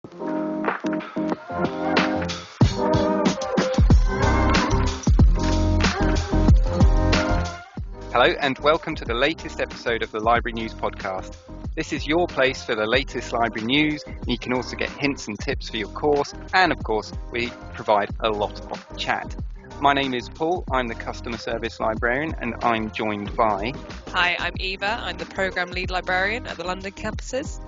Hello and welcome to the latest episode of the Library News Podcast. This is your place for the latest library news. You can also get hints and tips for your course, and of course we provide a lot of chat. My name is Paul, I'm the Customer Service Librarian, and I'm joined by... Hi, I'm Eva, I'm the Programme Lead Librarian at the London campuses.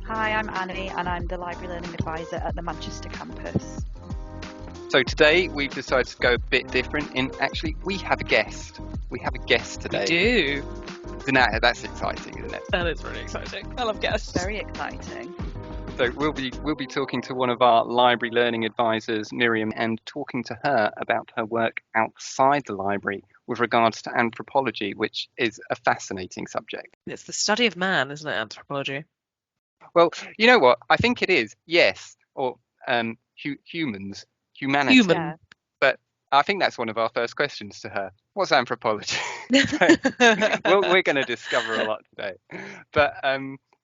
Hi, I'm Annie and I'm the Library Learning Advisor at the Manchester campus. So today we've decided to go a bit different in actually we have a guest. We have a guest today. We do. That's exciting, isn't it? That is really exciting. I love guests. Very exciting. So we'll be talking to one of our library learning advisors, Miriam, and talking to her about her work outside the library with regards to anthropology, which is a fascinating subject. It's the study of man, isn't it, anthropology? Well, you know what? I think it is, yes. Or humanity. Human. But I think that's one of our first questions to her. What's anthropology? We're going to discover a lot today. But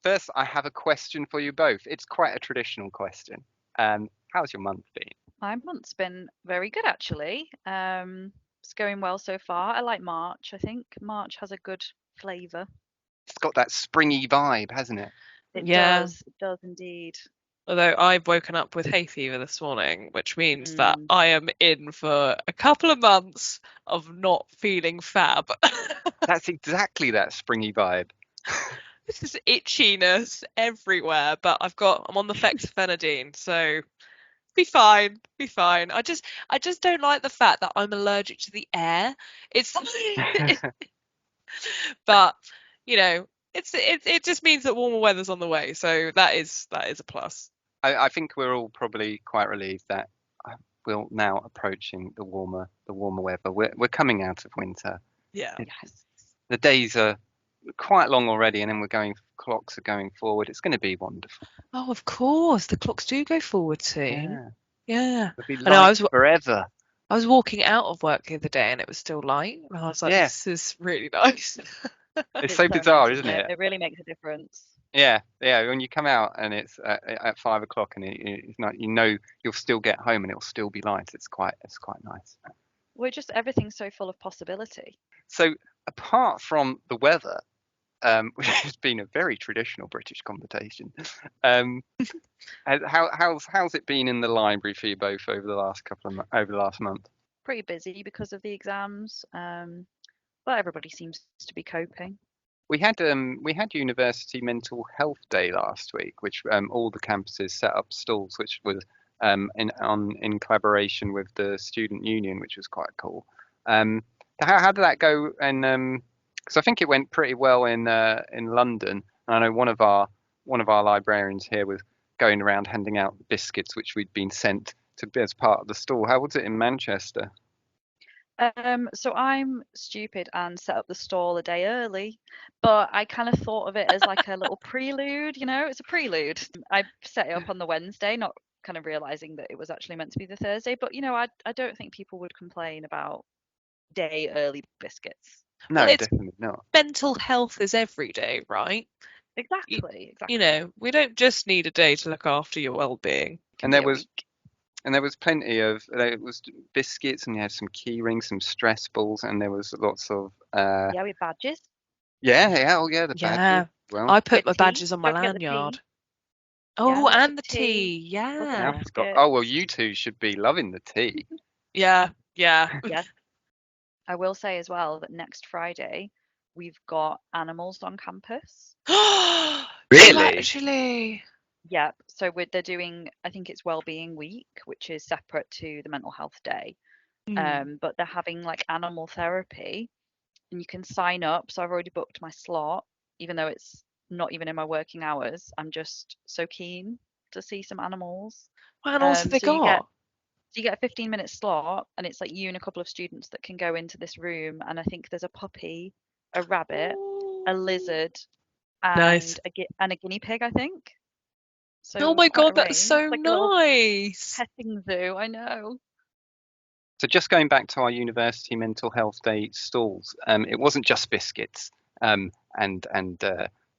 first, I have a question for you both. It's quite a traditional question. How's your month been? My month's been very good, actually. It's going well so far. I like March. I think March has a good flavour. It's got that springy vibe, hasn't it? It does indeed. Although I've woken up with hay fever this morning, which means that I am in for a couple of months of not feeling fab. That's exactly that springy vibe. This is itchiness everywhere, but I'm on the fexofenadine, so be fine. I just don't like the fact that I'm allergic to the air. But you know, it just means that warmer weather's on the way, so that is a plus. I think we're all probably quite relieved that we're now approaching the warmer weather. We're coming out of winter. Yeah. The days are quite long already, and then clocks are going forward. It's going to be wonderful. Oh, of course, the clocks do go forward soon. Yeah. It'll be I know. Forever. I was walking out of work the other day, and it was still light, and I was like, "This is really nice." It's so bizarre, isn't it? It really makes a difference. Yeah. When you come out and it's at 5 o'clock, and it's not, you'll still get home and it'll still be light. It's quite nice. Well, everything's so full of possibility. So apart from the weather, which has been a very traditional British conversation, how's it been in the library for you both over the last month? Pretty busy because of the exams, but everybody seems to be coping. We had University Mental Health Day last week, which all the campuses set up stalls, which was in collaboration with the student union, which was quite cool. How did that go? And because I think it went pretty well in London. I know one of our librarians here was going around handing out biscuits, which we'd been sent to as part of the stall. How was it in Manchester? So I'm stupid and set up the stall a day early, but I kind of thought of it as like a little prelude, it's a prelude. I set it up on the Wednesday, not kind of realizing that it was actually meant to be the Thursday, but I don't think people would complain about day early biscuits. No, definitely not. Mental health is every day, right? Exactly. We don't just need a day to look after your well-being. And there was plenty of biscuits, and you had some key rings, some stress balls, and there was lots of with badges. The badges. Well, I put my badges on my lanyard. Oh, and the tea. Yeah. Oh well, you two should be loving the tea. Yeah. Yes. I will say as well that next Friday we've got animals on campus. Really? Actually. Yep. So they're doing, I think it's Wellbeing Week, which is separate to the Mental Health Day. But they're having like animal therapy, and you can sign up. So I've already booked my slot, even though it's not even in my working hours. I'm just so keen to see some animals. What animals have they got? You get a 15-minute slot, and it's like you and a couple of students that can go into this room. And I think there's a puppy, a rabbit, a lizard, and a guinea pig, I think. So oh my god, that's so like nice. Petting zoo, I know. So just going back to our University Mental Health Day stalls, it wasn't just biscuits and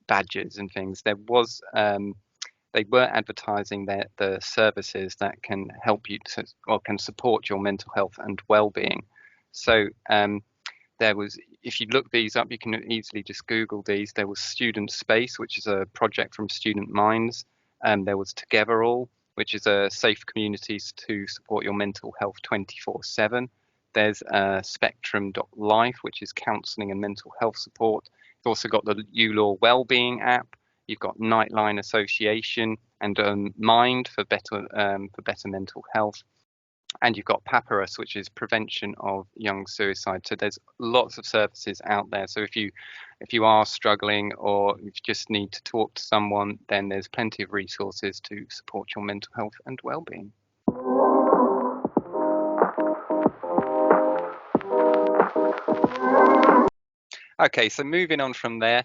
badges and things. There they were advertising the services that can help you to, or can support your mental health and well-being. So there was, if you look these up, you can easily just Google these. There was Student Space, which is a project from Student Minds. There was Together All, which is a safe communities to support your mental health 24/7. There's Spectrum.life, which is counselling and mental health support. You've also got the ULaw Wellbeing app. You've got Nightline Association and Mind for better mental health. And you've got Papyrus, which is prevention of young suicide. So there's lots of services out there. So if you are struggling or if you just need to talk to someone, then there's plenty of resources to support your mental health and well-being. Okay, so moving on from there,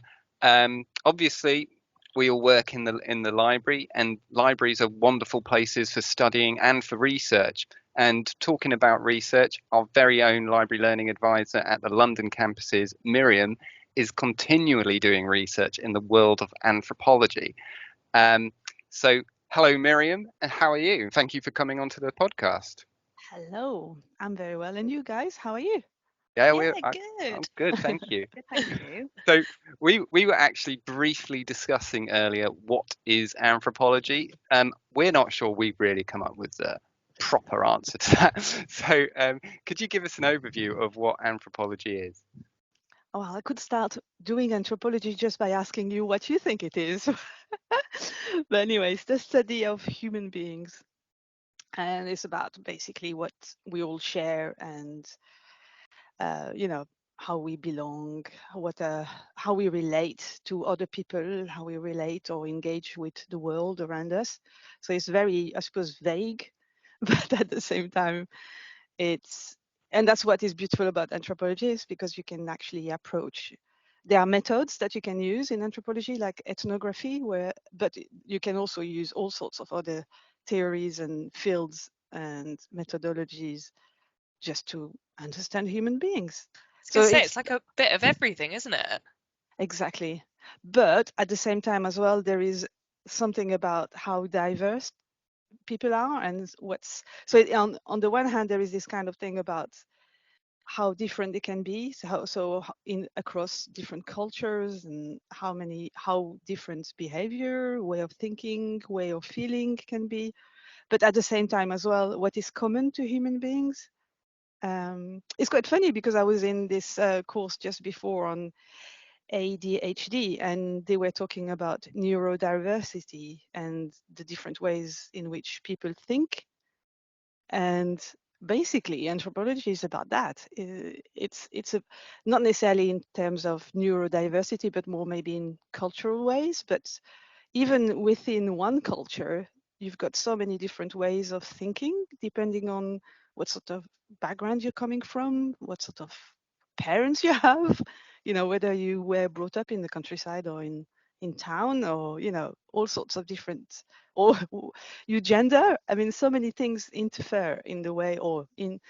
obviously we all work in the library, and libraries are wonderful places for studying and for research. And talking about research, our very own library learning advisor at the London campuses, Miriam, is continually doing research in the world of anthropology. So hello, Miriam, and how are you? Thank you for coming onto the podcast. Hello, I'm very well. And you guys, how are you? Yeah, Yeah, I'm good. good, thank you. Good, thank you. So we were actually briefly discussing earlier what is anthropology. We're not sure we've really come up with the proper answer to that. So could you give us an overview of what anthropology is? Oh, well, I could start doing anthropology just by asking you what you think it is. But anyways, the study of human beings. And it's about basically what we all share and, you know, how we belong, how we relate to other people, how we relate or engage with the world around us. So it's very, I suppose, vague, but at the same time, it's and that's what is beautiful about anthropology, is because you can actually approach, there are methods that you can use in anthropology like ethnography, but you can also use all sorts of other theories and fields and methodologies just to understand human beings. I was So gonna say it's it's like a bit of everything, isn't it? exactly, but at the same time as well, there is something about how diverse people are and what's so on the one hand there is this kind of thing about how different they can be, so in across different cultures, and how different behavior, way of thinking, way of feeling can be, but at the same time as well what is common to human beings. It's quite funny because I was in this course just before on ADHD, and they were talking about neurodiversity and the different ways in which people think. And basically anthropology is about that. It's not necessarily in terms of neurodiversity, but more maybe in cultural ways. But even within one culture, you've got so many different ways of thinking depending on what sort of background you're coming from, what sort of parents you have, whether you were brought up in the countryside or in town, or all sorts of different, or your gender. I mean, so many things interfere in the way, or in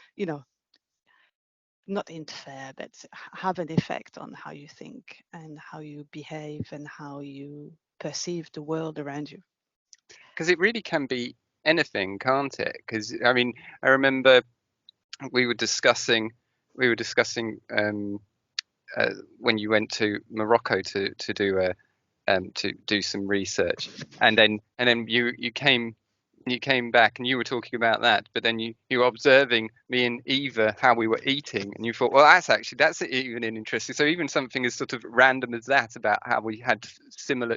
not interfere, but have an effect on how you think and how you behave and how you perceive the world around you. Because it really can be anything, can't it? Because I mean, I remember we were discussing when you went to Morocco to do some research, and then you came back and you were talking about that, but then you were observing me and Eva how we were eating, and you thought, well, that's even interesting. So even something as sort of random as that, about how we had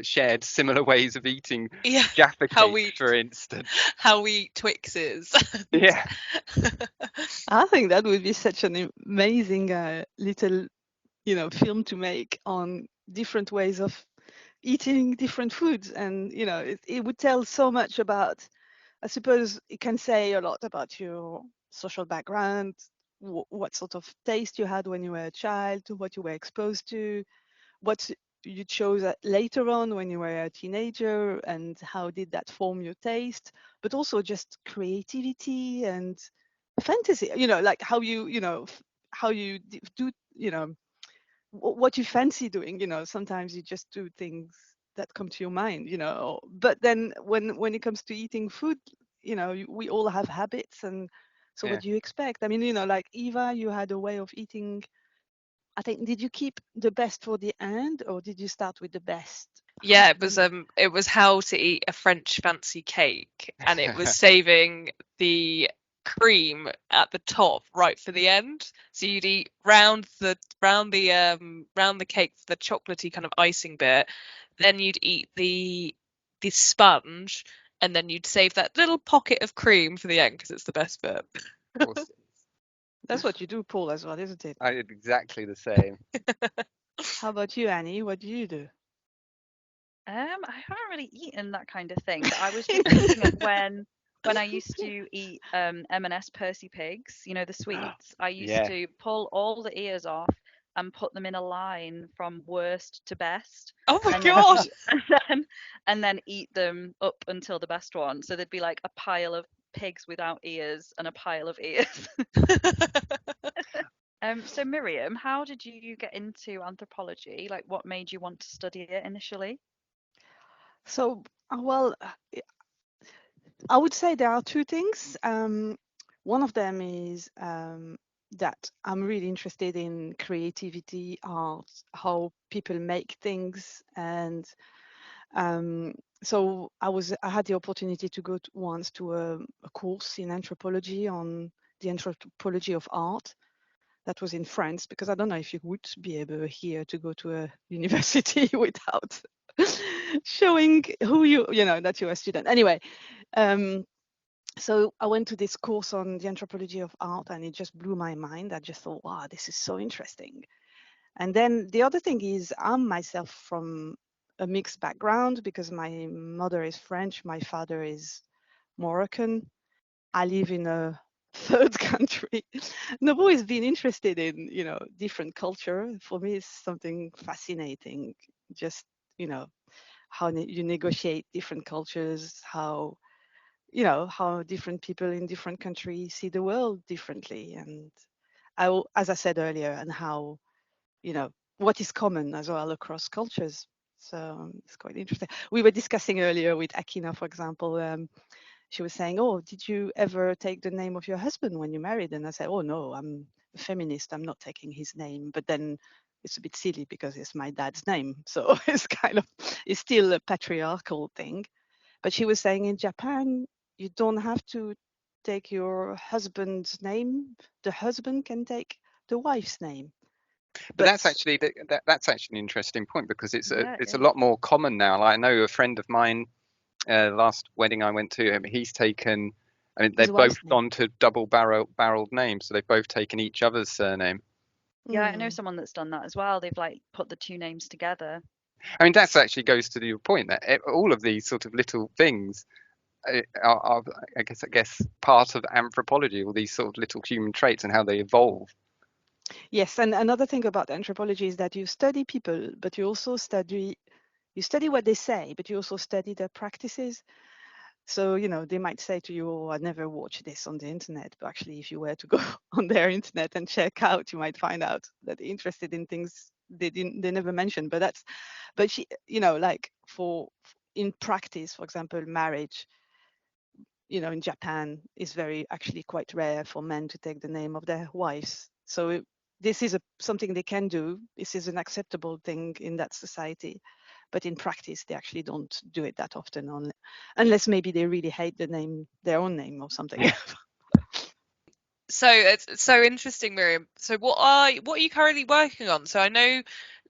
shared similar ways of eating Yeah, Jaffa how cake, we for instance. how we eat Twixes. Yeah. I think that would be such an amazing little, film to make on different ways of eating different foods. And, it would tell so much about, I suppose it can say a lot about your social background, what sort of taste you had when you were a child, what you were exposed to, what you chose later on when you were a teenager, and how did that form your taste, but also just creativity and fantasy, like how how you do, what you fancy doing. Sometimes you just do things that come to your mind, but then when it comes to eating food, we all have habits, and so Yeah. what do you expect? I mean, like Eva, you had a way of eating. I think, did you keep the best for the end, or did you start with the best? Yeah, it was how to eat a French fancy cake, and it was saving the cream at the top right for the end. So you'd eat round the cake, the chocolatey kind of icing bit, then you'd eat the sponge, and then you'd save that little pocket of cream for the end because it's the best bit. Awesome. That's what you do, Paul, as well, isn't it? I did exactly the same. How about you, Annie? What do you do? I haven't really eaten that kind of thing, but I was just thinking of when I used to eat M&S Percy Pigs, the sweets. I used Yeah. to pull all the ears off and put them in a line from worst to best, Oh my and then god! eat and then eat them up until the best one. So there'd be like a pile of pigs without ears and a pile of ears. So Miriam, how did you get into anthropology? Like, what made you want to study it initially? So, well, I would say there are two things. One of them is that I'm really interested in creativity, art, how people make things, and so I had the opportunity to go once to a course in anthropology on the anthropology of art. That was in France, because I don't know if you would be able here to go to a university without showing who that you're a student. Anyway, so I went to this course on the anthropology of art, and it just blew my mind. I just thought, wow, this is so interesting. And then the other thing is, I'm myself from a mixed background, because my mother is French, my father is Moroccan. I live in a third country. And I've always been interested in, different culture. For me, it's something fascinating. Just, how you negotiate different cultures, how different people in different countries see the world differently. And as I said earlier, and how, what is common as well across cultures. So it's quite interesting. We were discussing earlier with Akina, for example. She was saying, "Oh, did you ever take the name of your husband when you married?" And I said, "Oh no, I'm a feminist. I'm not taking his name." But then it's a bit silly because it's my dad's name, so it's still a patriarchal thing. But she was saying, in Japan, you don't have to take your husband's name. The husband can take the wife's name. But But that's actually that's actually an interesting point, because Yeah, it's it a is. lot more common now. Like, I know a friend of mine, last wedding I went to, he's taken. I mean, his they've both wife's name. gone to double barreled names, so they've both taken each other's surname. Yeah, I know Mm. someone that's done that as well. They've like put the two names together. I mean, that's actually goes to your point that all of these sort of little things are I guess part of anthropology, all these sort of little human traits and how they evolve. Yes, and another thing about anthropology is that you study people, but you also study what they say, but you also study their practices. So, they might say to you, "Oh, I never watched this on the internet." But actually, if you were to go on their internet and check out, you might find out that they're interested in things they never mentioned. But she, like in practice, for example, marriage, in Japan is very actually quite rare for men to take the name of their wives. So this is something they can do. This is an acceptable thing in that society. But in practice, they actually don't do it that often, unless maybe they really hate their own name or something. So it's so interesting, Miriam. So what are you currently working on? So I know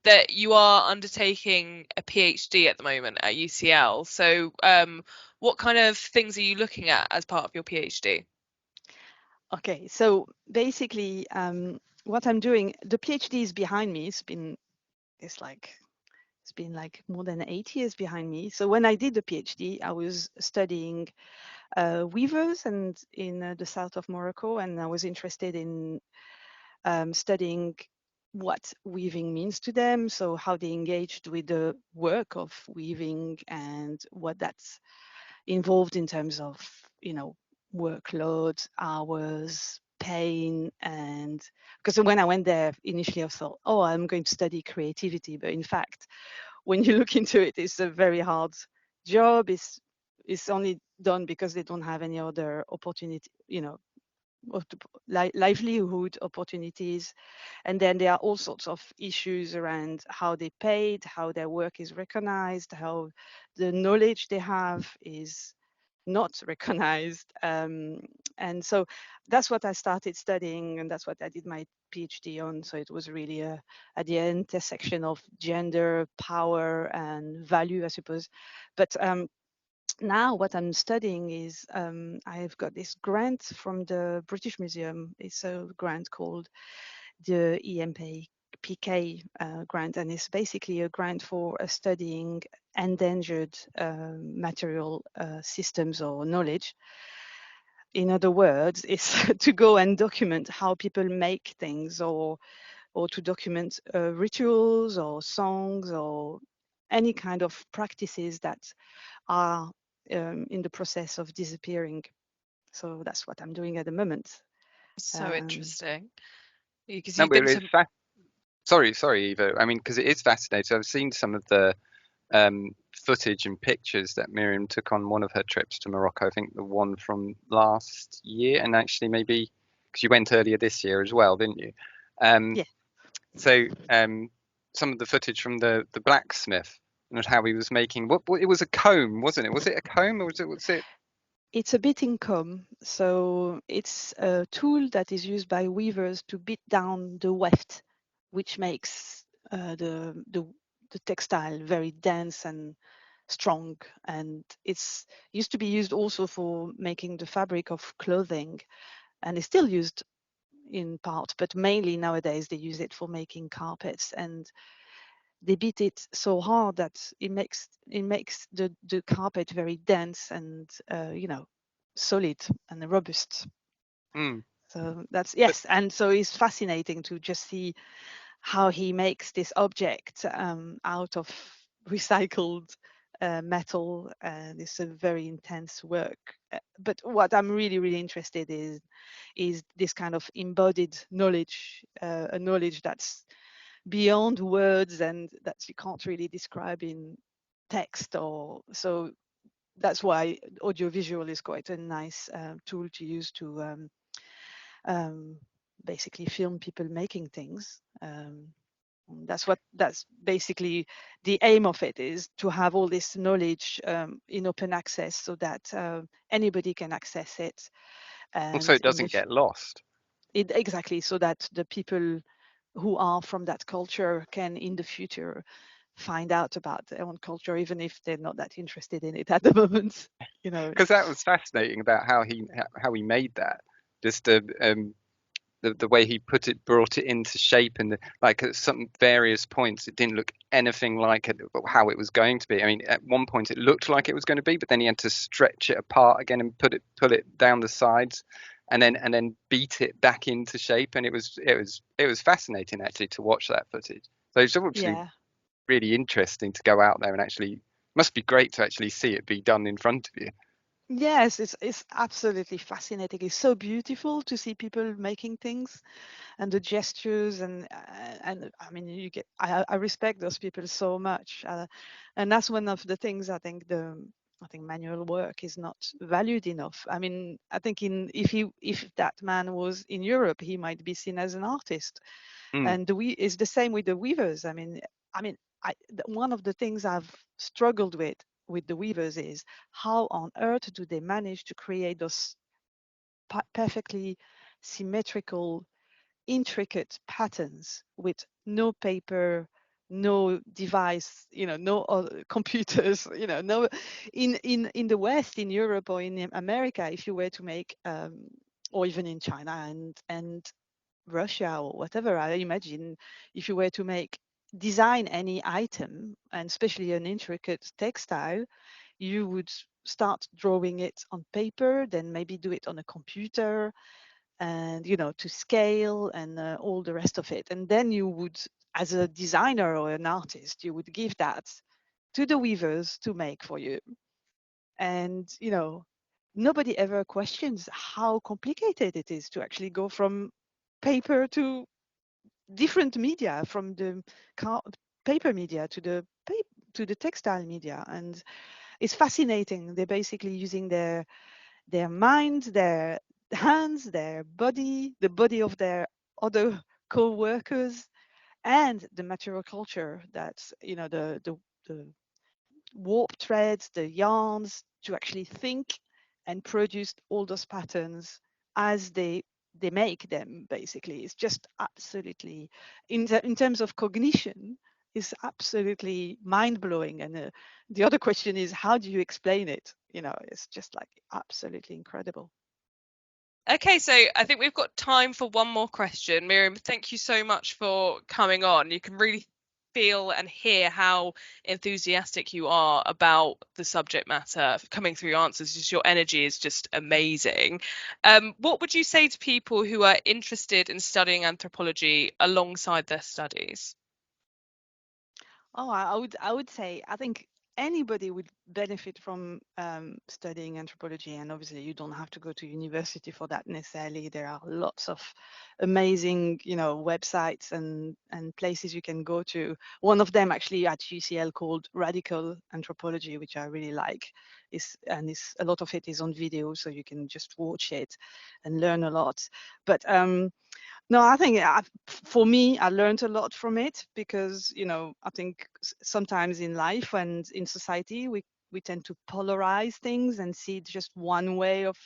that you are undertaking a PhD at the moment at UCL. So what kind of things are you looking at as part of your PhD? Okay, so basically, what I'm doing, the PhD is behind me. It's been like more than 8 years behind me. So when I did the PhD, I was studying weavers and in the south of Morocco, and I was interested in studying what weaving means to them, so how they engaged with the work of weaving and what that's involved in terms of, workload, hours, pain. And because when I went there initially, I thought, oh, I'm going to study creativity, but in fact, when you look into it, it's a very hard job. It's only done because they don't have any other opportunity, livelihood opportunities. And then there are all sorts of issues around how they paid, how their work is recognized, how the knowledge they have is not recognized. And so that's what I started studying, and that's what I did my PhD on. So it was really at the intersection of gender, power, and value, I suppose. But now what I'm studying is I've got this grant from the British Museum. It's a grant called the EMPK grant, and it's basically a grant for studying endangered material systems or knowledge. In other words, it's to go and document how people make things, or to document rituals or songs or any kind of practices that are in the process of disappearing. So that's what I'm doing at the moment. So interesting. Because No, you've but been to sorry, Eva. I mean, because it is fascinating. I've seen some of the footage and pictures that Miriam took on one of her trips to Morocco. I think the one from last year, and actually maybe because you went earlier this year as well, didn't you? Yeah. So some of the footage from the blacksmith and how he was making what it was a comb, wasn't it? Was it a comb or was it? It's a beating comb. So it's a tool that is used by weavers to beat down the weft, which makes the textile very dense and strong. And it's used to be used also for making the fabric of clothing, and it's still used in part, but mainly nowadays they use it for making carpets. And they beat it so hard that it makes the carpet very dense and solid and robust. Mm, So that's, but yes, and so it's fascinating to just see how he makes this object out of recycled metal, and it's a very intense work. But what I'm really, really interested in is this kind of embodied knowledge, a knowledge that's beyond words and that you can't really describe in text. Or so that's why audiovisual is quite a nice tool to use to um, basically film people making things. That's basically the aim of it, is to have all this knowledge in open access so that anybody can access it. also And it doesn't get lost. exactly, so that the people who are from that culture can in the future find out about their own culture, even if they're not that interested in it at the moment. Because that was fascinating about how he made that. Just the way he brought it into shape, and like at some various points, it didn't look anything like how it was going to be. I mean, at one point it looked like it was going to be, but then he had to stretch it apart again and pull it down the sides, and then beat it back into shape. And it was fascinating actually to watch that footage. So it's actually Yeah. really interesting to go out there and actually must be great to actually see it be done in front of you. Yes, it's absolutely fascinating. It's so beautiful to see people making things, and the gestures, and I mean, I respect those people so much, and that's one of the things I think manual work is not valued enough. I mean, I think if that man was in Europe, he might be seen as an artist. Mm. And it's the same with the weavers. I mean, one of the things I've struggled with the weavers is how on earth do they manage to create those perfectly symmetrical, intricate patterns with no paper, no device, no computers, no. In the West, in Europe or in America, if you were to make, or even in China and Russia or whatever, I imagine if you were to design any item, and especially an intricate textile, you would start drawing it on paper, then maybe do it on a computer, and to scale, and all the rest of it. And then you would, as a designer or an artist, you would give that to the weavers to make for you. And nobody ever questions how complicated it is to actually go from paper to different media, from the paper media to the to the textile media, and it's fascinating. They're basically using their mind, their hands, their body, the body of their other co-workers, and the material culture that's, you know, the warp threads, the yarns, to actually think and produce all those patterns as they make them. Basically, it's just absolutely, in terms of cognition, is absolutely mind-blowing. And the other question is, how do you explain it? You know, it's just like absolutely incredible. Okay, so I think we've got time for one more question. Miriam, thank you so much for coming on. You can really feel and hear how enthusiastic you are about the subject matter coming through your answers. Just your energy is just amazing. What would you say to people who are interested in studying anthropology alongside their studies? Oh, I would say, I think anybody would benefit from studying anthropology, and obviously you don't have to go to university for that necessarily. There are lots of amazing, you know, websites and places you can go to. One of them actually at UCL called Radical Anthropology, which I really like, is a lot of it is on video, so you can just watch it and learn a lot. But no, I think for me, I learned a lot from it, because, you know, I think sometimes in life and in society, we tend to polarize things and see just one way of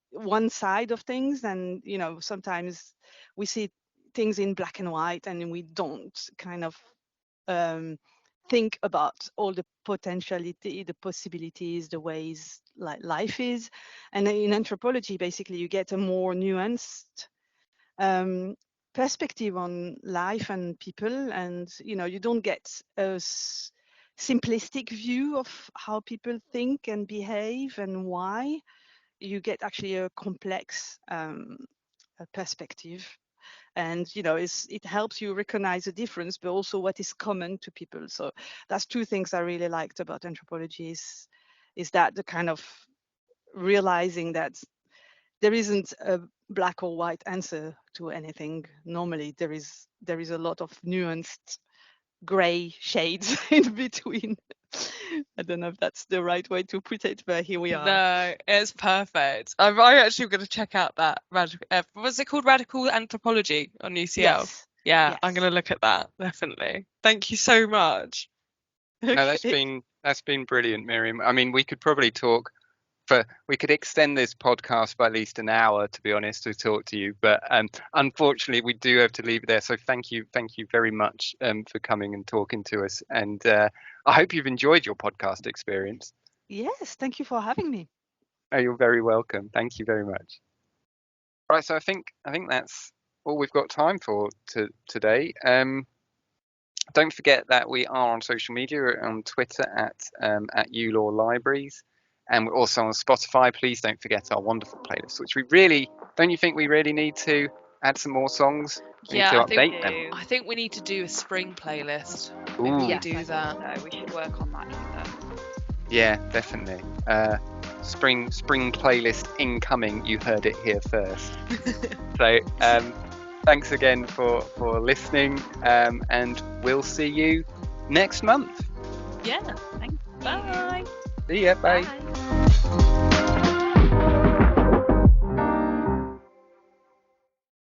one side of things. And, you know, sometimes we see things in black and white, and we don't kind of think about all the potentiality, the possibilities, the ways like life is. And in anthropology, basically, you get a more nuanced perspective on life and people, and, you know, you don't get a simplistic view of how people think and behave and why. You get actually a complex perspective, and, you know, it helps you recognize the difference, but also what is common to people. So that's two things I really liked about anthropology, is that the kind of realizing that there isn't a black or white answer to anything. Normally there is a lot of nuanced gray shades in between. I don't know if that's the right way to put it, but here we are. No, it's perfect. I'm actually going to check out that what's it called? Radical Anthropology on UCL. Yes. Yeah, Yes. I'm going to look at that, definitely. Thank you so much. No, that's been brilliant, Miriam. I mean, we could probably talk we could extend this podcast by at least an hour, to be honest, to talk to you. But unfortunately, we do have to leave it there. So thank you very much for coming and talking to us. And I hope you've enjoyed your podcast experience. Yes, thank you for having me. Oh, you're very welcome. Thank you very much. Right, so I think that's all we've got time for today. Don't forget that we are on social media. We're on Twitter at ULaw Libraries. And we're also on Spotify. Please don't forget our wonderful playlist, which don't you think we really need to add some more songs? We need to update them. I think we need to do a spring playlist. Ooh. Maybe we Yes, do I that. think so. We should work on that, Eva. Yeah, definitely. Spring playlist incoming. You heard it here first. So thanks again for listening, and we'll see you next month. Yeah. Thank you. Bye. See ya. Bye. Bye.